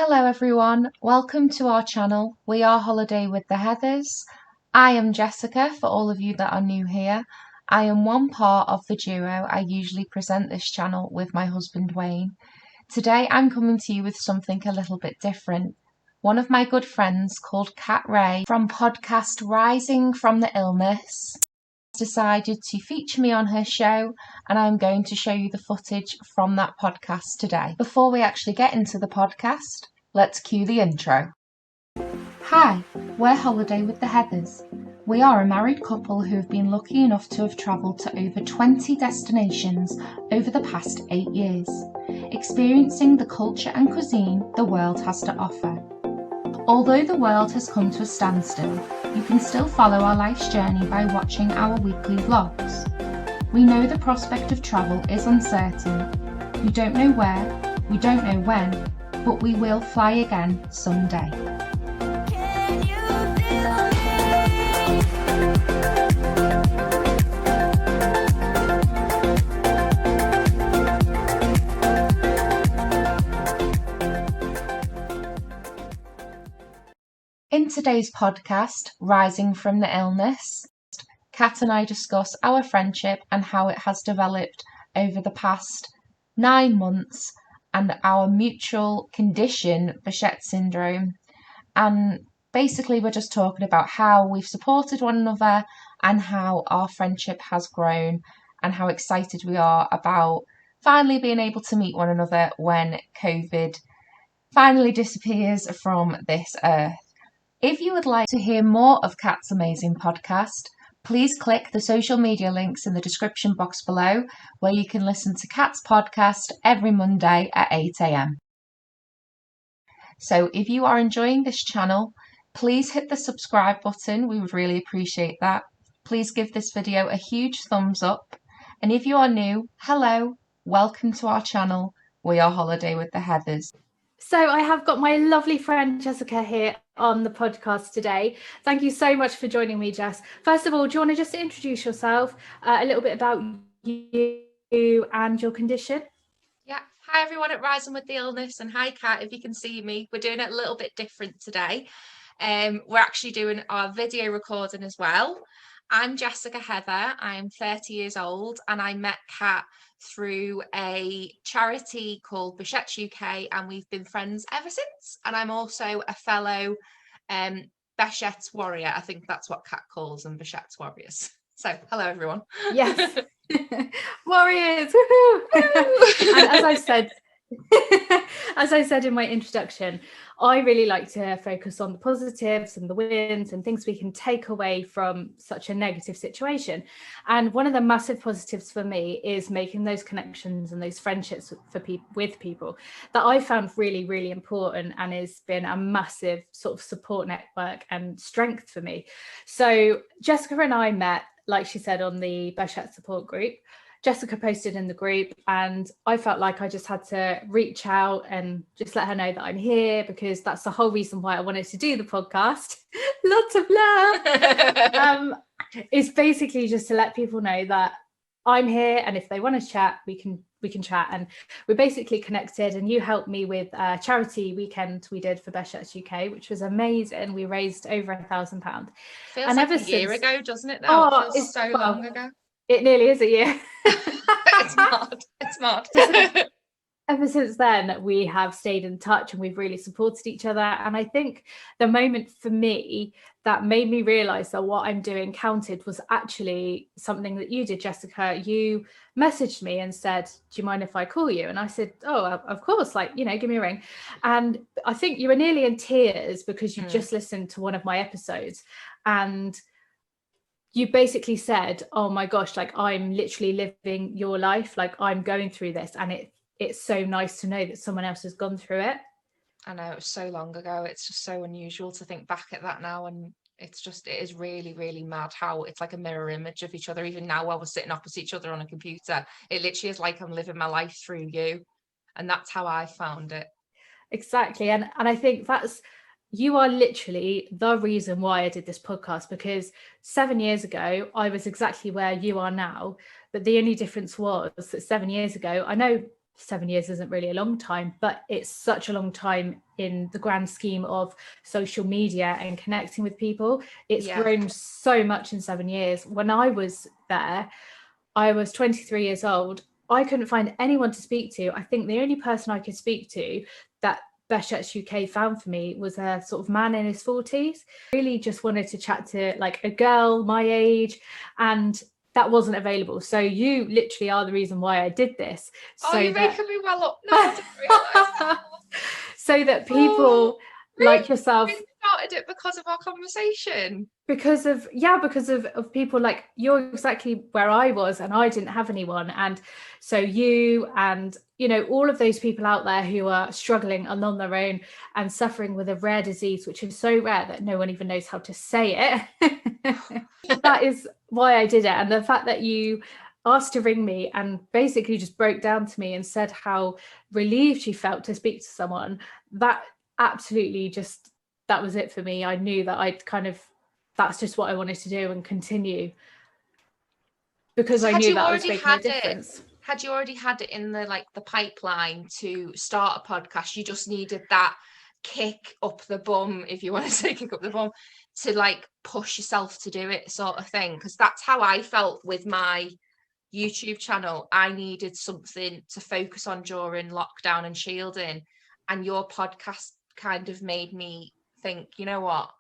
Hello everyone, welcome to our channel. We are Holiday with the Heathers. I am Jessica, for all of you that are new here. I am one part of the duo. I usually present this channel with my husband Wayne. Today I'm coming to you with something a little bit different. One of my good friends called Kat Ray from podcast Rising from the Illness decided to feature me on her show, and I'm going to show you the footage from that podcast today. Before we actually get into the podcast, let's cue the intro. Hi, we're Holiday with the Heathers. We are a married couple who have been lucky enough to have travelled to over 20 destinations over the past 8 years, experiencing the culture and cuisine the world has to offer. Although the world has come to a standstill, you can still follow our life's journey by watching our weekly vlogs. We know the prospect of travel is uncertain. We don't know where, we don't know when, but we will fly again someday. In today's podcast, Rising from the Illness, Kat and I discuss our friendship and how it has developed over the past 9 months and our mutual condition, Behcet syndrome. And basically we're just talking about how we've supported one another and how our friendship has grown and how excited we are about finally being able to meet one another when COVID finally disappears from this earth. If you would like to hear more of Kat's amazing podcast, please click the social media links in the description box below, where you can listen to Kat's podcast every Monday at 8 a.m. So if you are enjoying this channel, please hit the subscribe button. We would really appreciate that. Please give this video a huge thumbs up. And if you are new, hello, welcome to our channel. We are Holiday with the Heathers. So I have got my lovely friend Jessica here on the podcast today. Thank you so much for joining me, Jess. First of all, do you want to just introduce yourself, a little bit about you and your condition? Yeah. Hi everyone at Rising with the Illness, and hi Kat, if you can see me. We're doing it a little bit different today. We're actually doing our video recording as well. I'm Jessica Heather. I'm 30 years old, and I met Kat through a charity called Behcets UK, and we've been friends ever since. And I'm also a fellow Behcets warrior. I think that's what Kat calls them, Behcets warriors. So hello everyone. Yes. Warriors. Woohoo! And as I said in my introduction, I really like to focus on the positives and the wins and things we can take away from such a negative situation. And one of the massive positives for me is making those connections and those friendships with people that I found really, really important, and has been a massive sort of support network and strength for me. So Jessica and I met, like she said, on the Behcet support group. Jessica posted in the group, and I felt like I just had to reach out and just let her know that I'm here, because that's the whole reason why I wanted to do the podcast. Lots of love. It's basically just to let people know that I'm here, and if they want to chat, we can chat. And we're basically connected, and you helped me with a charity weekend we did for Behcets UK, which was amazing. We raised over £1,000. Feels and like ever a year since, ago, doesn't it now? It feels so long ago. It nearly is a year. It's mad. Ever since then, we have stayed in touch, and we've really supported each other. And I think the moment for me that made me realise that what I'm doing counted was actually something that you did, Jessica. You messaged me and said, do you mind if I call you? And I said, oh, of course, give me a ring. And I think you were nearly in tears because you just listened to one of my episodes, and you basically said, oh my gosh, I'm literally living your life, I'm going through this, and it's so nice to know that someone else has gone through it. I know, it was so long ago. It's just so unusual to think back at that now, and it is really, really mad how it's like a mirror image of each other. Even now, while we're sitting opposite each other on a computer, it literally is like I'm living my life through you, and that's how I found it. Exactly. And I think you are literally the reason why I did this podcast, because 7 years ago, I was exactly where you are now. But the only difference was that 7 years ago, I know 7 years isn't really a long time, but it's such a long time in the grand scheme of social media and connecting with people. It's grown so much in 7 years. When I was there, I was 23 years old. I couldn't find anyone to speak to. I think the only person I could speak to that Behcets UK found for me was a sort of man in his 40s. Really just wanted to chat to like a girl my age, and that wasn't available. So you literally are the reason why I did this. Oh, you're making me well up now. I didn't realise that. So that people like yourself started it because of our conversation. Because of people like you're exactly where I was, and I didn't have anyone. And so you and, you know, all of those people out there who are struggling and on their own and suffering with a rare disease, which is so rare that no one even knows how to say it. That is why I did it. And the fact that you asked to ring me and basically just broke down to me and said how relieved you felt to speak to someone, that absolutely just, that was it for me. I knew that that's just what I wanted to do and continue, because I knew that was making a difference. Had you already had it in the pipeline to start a podcast? You just needed that kick up the bum, if you want to say kick up the bum, to like push yourself to do it, sort of thing. Because that's how I felt with my YouTube channel. I needed something to focus on during lockdown and shielding, and your podcast kind of made me think, you know what,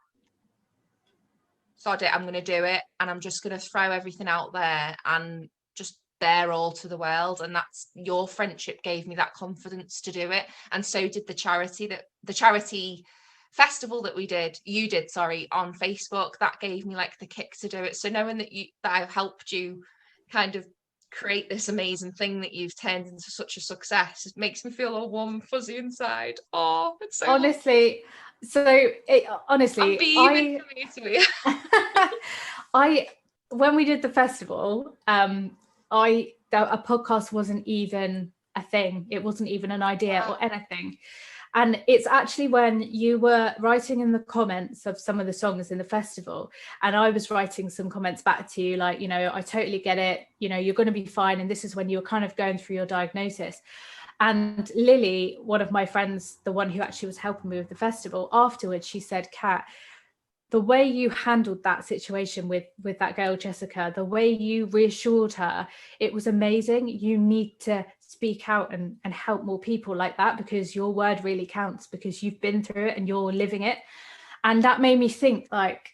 sod it, I'm going to do it, and I'm just going to throw everything out there and just bare all to the world. And that's, your friendship gave me that confidence to do it, and so did the charity festival that you did on Facebook. That gave me like the kick to do it. So knowing that I've helped you kind of create this amazing thing that you've turned into such a success, it makes me feel all warm and fuzzy inside. Oh, it's so honestly I'm beaming to me. When we did the festival, a podcast wasn't even a thing. It wasn't even an idea or anything. And it's actually when you were writing in the comments of some of the songs in the festival, and I was writing some comments back to you, like, you know, I totally get it, you know, you're going to be fine. And this is when you were kind of going through your diagnosis. And Lily, one of my friends, the one who actually was helping me with the festival, afterwards, she said, Kat, the way you handled that situation with that girl, Jessica, the way you reassured her, it was amazing. You need to speak out and help more people like that, because your word really counts, because you've been through it and you're living it. And that made me think, like,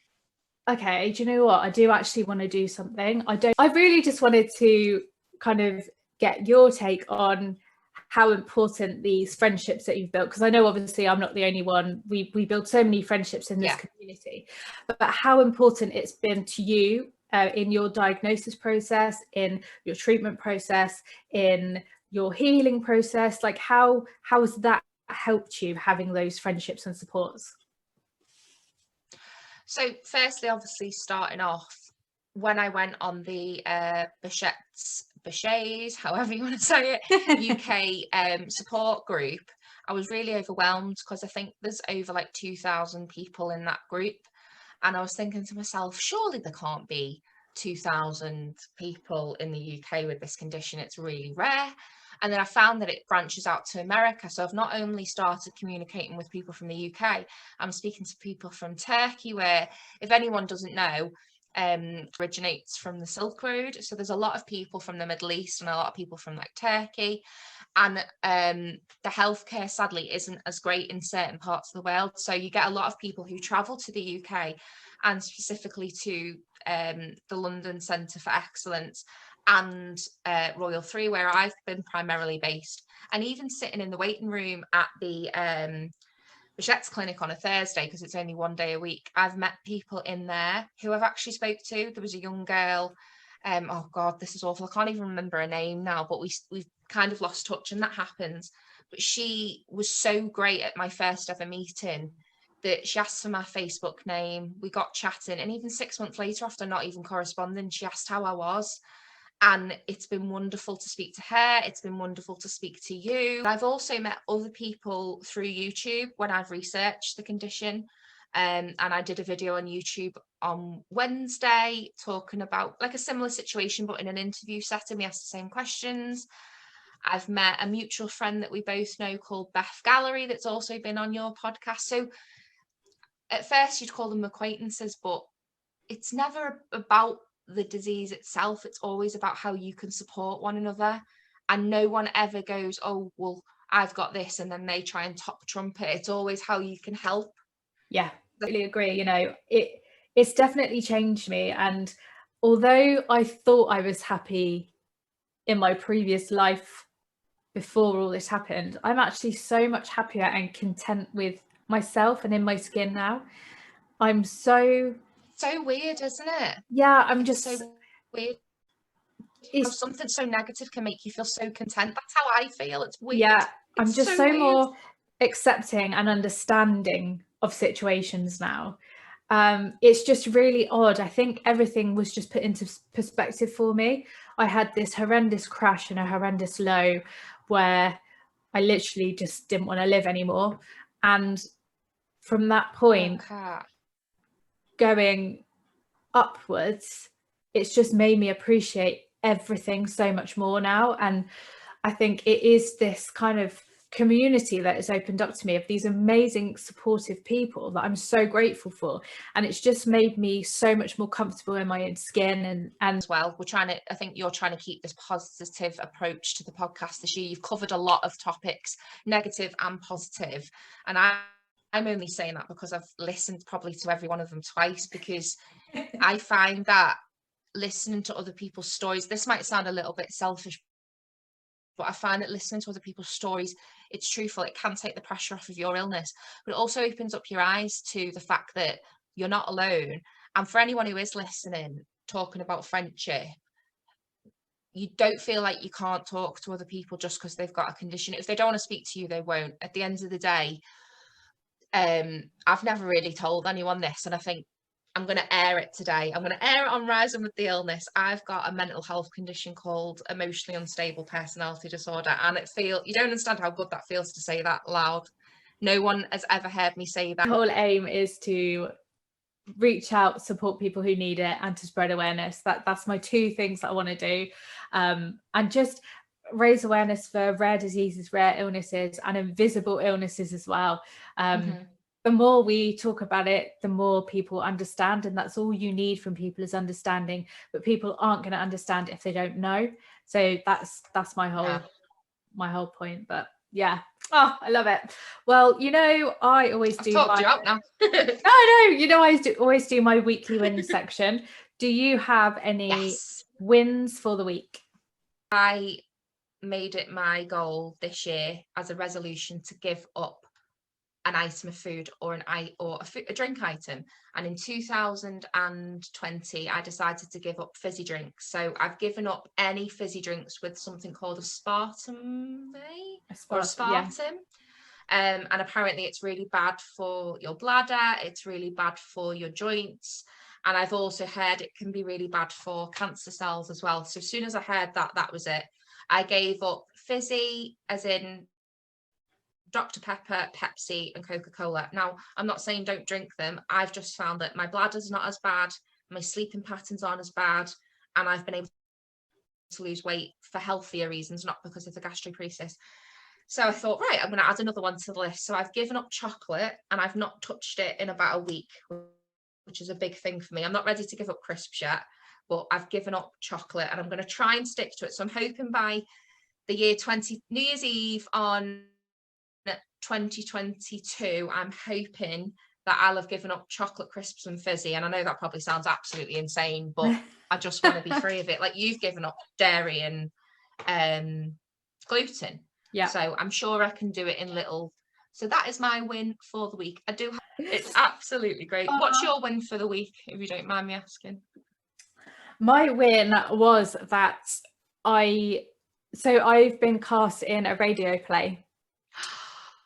okay, do you know what? I do actually want to do something. I really just wanted to kind of get your take on how important these friendships that you've built, because I know obviously I'm not the only one. We build so many friendships in this community, but how important it's been to you in your diagnosis process, in your treatment process, in your healing process. Like how has that helped you, having those friendships and supports? So firstly, obviously starting off, when I went on the Behcets, however you want to say it, UK support group, I was really overwhelmed, because I think there's over like 2,000 people in that group. And I was thinking to myself, surely there can't be 2,000 people in the UK with this condition. It's really rare. And then I found that it branches out to America. So I've not only started communicating with people from the UK, I'm speaking to people from Turkey, where, if anyone doesn't know, originates from the Silk Road. So there's a lot of people from the Middle East and a lot of people from like Turkey. And the healthcare, sadly, isn't as great in certain parts of the world. So you get a lot of people who travel to the UK, and specifically to the London Centre for Excellence and Royal 3, where I've been primarily based. And even sitting in the waiting room at the Behcets clinic on a Thursday, because it's only one day a week, I've met people in there who I've actually spoke to. There was a young girl, oh God, this is awful, I can't even remember her name now, but we've kind of lost touch, and that happens. But she was so great at my first ever meeting that she asked for my Facebook name. We got chatting, and even 6 months later, after not even corresponding, she asked how I was. And it's been wonderful to speak to her. It's been wonderful to speak to you. I've also met other people through YouTube when I've researched the condition. And I did a video on YouTube on Wednesday talking about like a similar situation, but in an interview setting. We asked the same questions. I've met a mutual friend that we both know called Beth Gallery that's also been on your podcast. So at first you'd call them acquaintances, but it's never about the disease itself. It's always about how you can support one another. And no one ever goes, oh, well, I've got this, and then they try and top trump it. It's always how you can help. Yeah, I really agree. You know, it's definitely changed me. And although I thought I was happy in my previous life before all this happened, I'm actually so much happier and content with myself and in my skin now. I'm so weird, isn't it? Yeah, I'm It's just so weird how it's something so negative can make you feel so content. That's how I feel. It's weird. Yeah, I'm It's just so weird. more accepting and understanding of situations now. It's just really odd. I think everything was just put into perspective for me. I had this horrendous crash and a horrendous low where I literally just didn't want to live anymore. And from that point, going upwards, it's just made me appreciate everything so much more now. And I think it is this kind of community that has opened up to me of these amazing supportive people that I'm so grateful for, and it's just made me so much more comfortable in my own skin. And as well, I think you're trying to keep this positive approach to the podcast this year. You've covered a lot of topics, negative and positive, and I'm only saying that because I've listened probably to every one of them twice, because I find that listening to other people's stories, this might sound a little bit selfish, but I find that listening to other people's stories, it's truthful, it can take the pressure off of your illness, but it also opens up your eyes to the fact that you're not alone. And for anyone who is listening, talking about friendship, you don't feel like you can't talk to other people just because they've got a condition. If they don't want to speak to you, they won't. At the end of the day, I've never really told anyone this, and I think I'm going to air it today. I'm going to air it on Rising with the Illness. I've got a mental health condition called emotionally unstable personality disorder, and you don't understand how good that feels to say that loud. No one has ever heard me say that. The whole aim is to reach out, support people who need it, and to spread awareness. That's my two things that I want to do, and just raise awareness for rare diseases, rare illnesses, and invisible illnesses as well. The more we talk about it, the more people understand, and that's all you need from people is understanding. But people aren't going to understand if they don't know. So that's my whole point. But yeah, oh, I love it. Well, you know, I always do. I've talked you up now. No, you know, I always do my weekly wins section. Do you have any wins for the week? I made it my goal this year as a resolution to give up an item of food or a drink item, and in 2020 I decided to give up fizzy drinks. So I've given up any fizzy drinks with something called aspartame. And apparently it's really bad for your bladder, it's really bad for your joints, and I've also heard it can be really bad for cancer cells as well. So as soon as I heard that was it. I gave up fizzy, as in Dr. Pepper, Pepsi, and Coca-Cola. Now, I'm not saying don't drink them. I've just found that my bladder's not as bad, my sleeping patterns aren't as bad, and I've been able to lose weight for healthier reasons, not because of the gastroparesis. So I thought, right, I'm going to add another one to the list. So I've given up chocolate, and I've not touched it in about a week, which is a big thing for me. I'm not ready to give up crisps yet, but I've given up chocolate, and I'm going to try and stick to it. So I'm hoping by the year New Year's Eve on 2022, I'm hoping that I'll have given up chocolate crisps and fizzy. And I know that probably sounds absolutely insane, but I just want to be free of it. Like, you've given up dairy and gluten. Yeah. So I'm sure I can do it in little. So that is my win for the week. It's absolutely great. What's your win for the week, if you don't mind me asking? My win was that I've been cast in a radio play.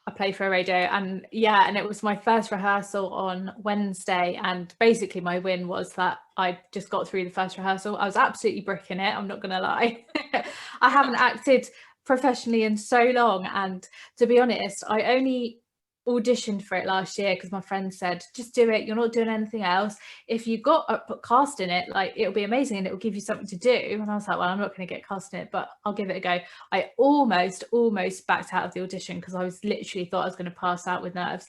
I play for a radio, and it was my first rehearsal on Wednesday, and basically my win was that I just got through the first rehearsal. I was absolutely bricking it, I'm not gonna lie. I haven't acted professionally in so long, and to be honest, I only auditioned for it last year because my friend said, just do it, you're not doing anything else. If you got cast in it, like, it'll be amazing and it will give you something to do. And I was like, well, I'm not going to get cast in it, but I'll give it a go. I almost backed out of the audition because I was literally thought I was going to pass out with nerves,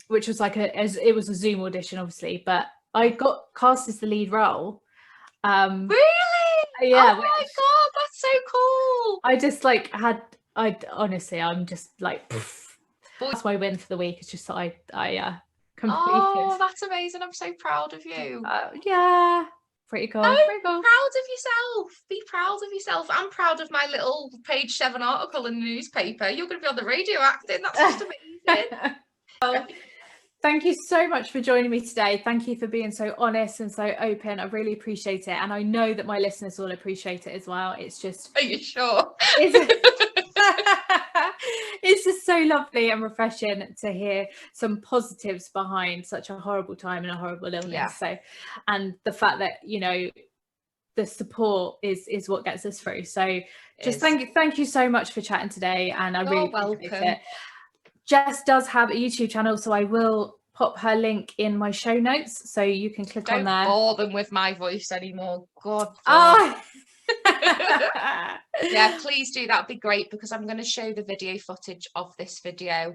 which was like it was a Zoom audition, obviously, but I got cast as the lead role. Really? Yeah. Oh my God, that's so cool. I just like honestly, I'm just like, that's my win for the week. It's just that I completed. Oh, that's amazing. I'm so proud of you. Yeah, pretty cool. No, pretty cool. Proud of yourself. Be proud of yourself. I'm proud of my little page 7 article in the newspaper. You're going to be on the radio acting. That's just amazing. Well, thank you so much for joining me today. Thank you for being so honest and so open. I really appreciate it. And I know that my listeners will appreciate it as well. It's just... Are you sure? It's just so lovely and refreshing to hear some positives behind such a horrible time and a horrible illness. Yeah. So, and the fact that, you know, the support is what gets us through. So just thank you so much for chatting today, and I really appreciate it. Jess does have a YouTube channel, so I will pop her link in my show notes so you can click on there. Don't bore them with my voice anymore. God. Yeah, please do. That'd be great, because I'm going to show the video footage of this video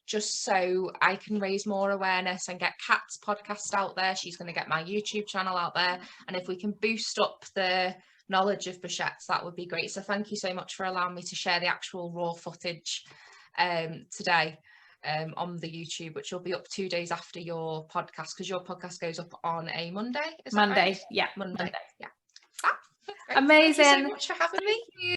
just so I can raise more awareness and get Kat's podcast out there. She's going to get my YouTube channel out there, and if we can boost up the knowledge of Behcets, that would be great. So thank you so much for allowing me to share the actual raw footage today on the YouTube, which will be up 2 days after your podcast, because your podcast goes up on a Monday. Is that Monday, right? yeah. Monday. Yeah. Amazing. Thank you so much for having me.